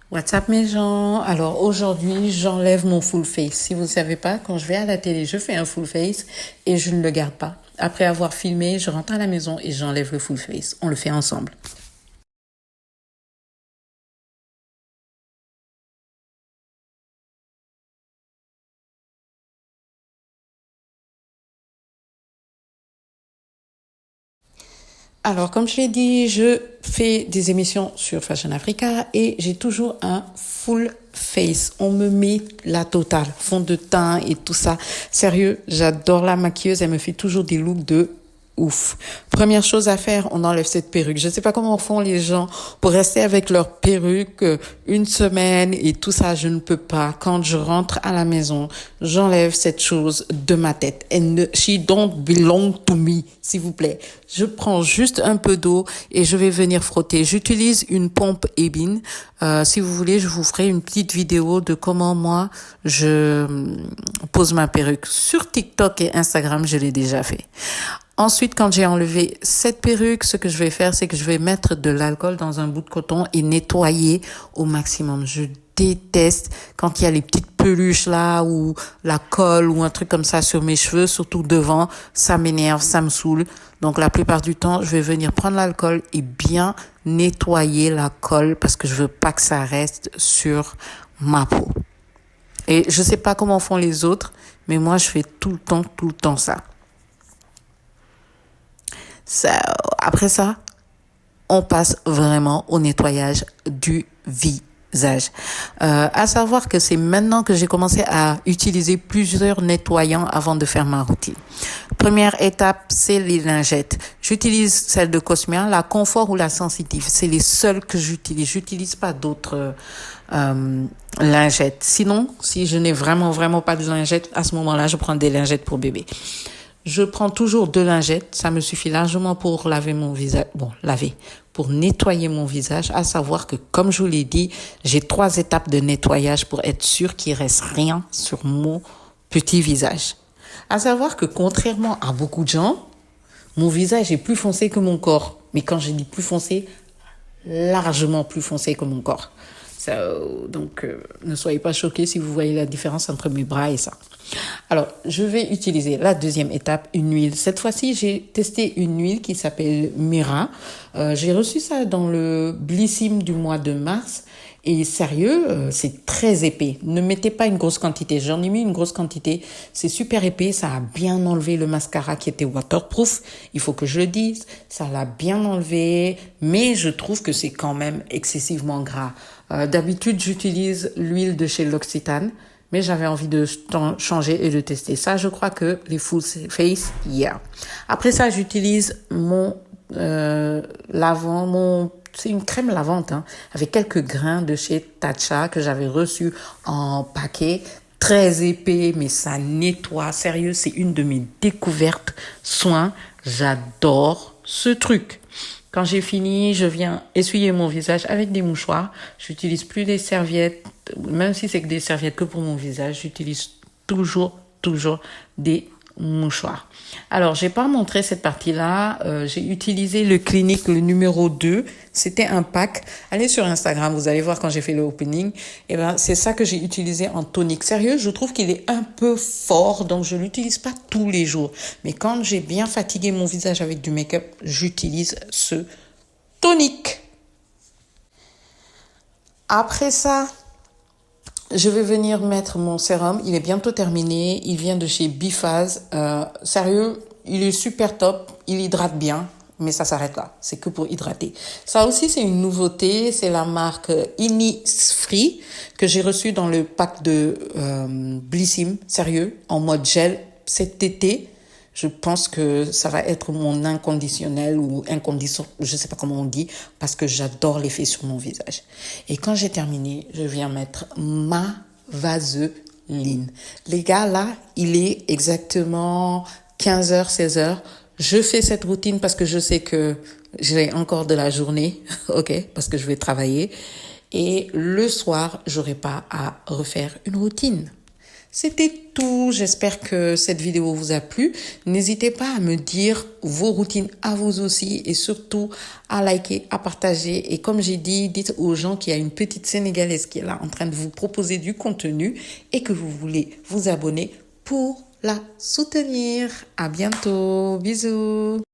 What's up mes gens? Alors aujourd'hui, j'enlève mon full face. Si vous ne savez pas, quand je vais à la télé, je fais un full face et je ne le garde pas. Après avoir filmé, je rentre à la maison et j'enlève le full face. On le fait ensemble. Alors, comme je l'ai dit, je fais des émissions sur Fashion Africa et j'ai toujours un full face. On me met la totale, fond de teint et tout ça. Sérieux, j'adore la maquilleuse. Elle me fait toujours des looks de ouf. Première chose à faire, on enlève cette perruque. Je ne sais pas comment font les gens pour rester avec leur perruque une semaine et tout ça. Je ne peux pas. Quand je rentre à la maison, j'enlève cette chose de ma tête. She don't belong to me, s'il vous plaît. Je prends juste un peu d'eau et je vais venir frotter. J'utilise une pompe Ebin. Si vous voulez, je vous ferai une petite vidéo de comment moi je pose ma perruque. Sur TikTok et Instagram, je l'ai déjà fait. Ensuite, quand j'ai enlevé cette perruque, ce que je vais faire, c'est que je vais mettre de l'alcool dans un bout de coton et nettoyer au maximum. Je déteste quand il y a les petites peluches là ou la colle ou un truc comme ça sur mes cheveux, surtout devant. Ça m'énerve, ça me saoule. Donc la plupart du temps, je vais venir prendre l'alcool et bien nettoyer la colle parce que je veux pas que ça reste sur ma peau. Et je sais pas comment font les autres, mais moi je fais tout le temps ça. Ça, après ça, on passe vraiment au nettoyage du visage. À savoir que c'est maintenant que j'ai commencé à utiliser plusieurs nettoyants avant de faire ma routine. Première étape, c'est les lingettes. J'utilise celle de Cosmia, la Confort ou la Sensitive. C'est les seules que j'utilise. J'utilise pas d'autres lingettes. Sinon, si je n'ai vraiment pas de lingettes, à ce moment-là, je prends des lingettes pour bébé. Je prends toujours 2 lingettes, ça me suffit largement pour laver mon visage, pour nettoyer mon visage, à savoir que, comme je vous l'ai dit, j'ai 3 étapes de nettoyage pour être sûr qu'il reste rien sur mon petit visage. À savoir que, contrairement à beaucoup de gens, mon visage est plus foncé que mon corps. Mais quand je dis plus foncé, largement plus foncé que mon corps. Donc, ne soyez pas choqués si vous voyez la différence entre mes bras et ça. Alors, je vais utiliser la deuxième étape, une huile. Cette fois-ci, j'ai testé une huile qui s'appelle Mira. J'ai reçu ça dans le Blissim du mois de mars. Et sérieux, c'est très épais. Ne mettez pas une grosse quantité. J'en ai mis une grosse quantité. C'est super épais. Ça a bien enlevé le mascara qui était waterproof. Il faut que je le dise. Ça l'a bien enlevé. Mais je trouve que c'est quand même excessivement gras. D'habitude, j'utilise l'huile de chez L'Occitane. Mais j'avais envie de changer et de tester. Ça, je crois que les full face, yeah. Après ça, j'utilise mon lavant, c'est une crème lavante, hein, avec quelques grains de chez Tatcha que j'avais reçu en paquet. Très épais, mais ça nettoie. Sérieux, c'est une de mes découvertes soins. J'adore ce truc. Quand j'ai fini, je viens essuyer mon visage avec des mouchoirs. J'utilise plus des serviettes, même si c'est que des serviettes que pour mon visage. J'utilise toujours des mouchoirs. Alors, j'ai pas montré cette partie-là. J'ai utilisé le Clinique, le numéro 2. C'était un pack. Allez sur Instagram, vous allez voir quand j'ai fait le opening. Et ben, c'est ça que j'ai utilisé en tonique. Sérieux, je trouve qu'il est un peu fort, donc je l'utilise pas tous les jours. Mais quand j'ai bien fatigué mon visage avec du make-up, j'utilise ce tonique. Après ça, je vais venir mettre mon sérum. Il est bientôt terminé. Il vient de chez Biphase. Sérieux, il est super top. Il hydrate bien. Mais ça s'arrête là. C'est que pour hydrater. Ça aussi, c'est une nouveauté. C'est la marque Innisfree que j'ai reçue dans le pack de Blissim. Sérieux, en mode gel cet été. Je pense que ça va être mon inconditionnel ou inconditionnel, je sais pas comment on dit, parce que j'adore l'effet sur mon visage. Et quand j'ai terminé, je viens mettre ma vaseline. Les gars, là, il est exactement 15h, 16h. Je fais cette routine parce que je sais que j'ai encore de la journée, ok, parce que je vais travailler. Et le soir, j'aurai pas à refaire une routine. C'était tout. J'espère que cette vidéo vous a plu. N'hésitez pas à me dire vos routines à vous aussi et surtout à liker, à partager. Et comme j'ai dit, dites aux gens qu'il y a une petite Sénégalaise qui est là en train de vous proposer du contenu et que vous voulez vous abonner pour la soutenir. À bientôt. Bisous.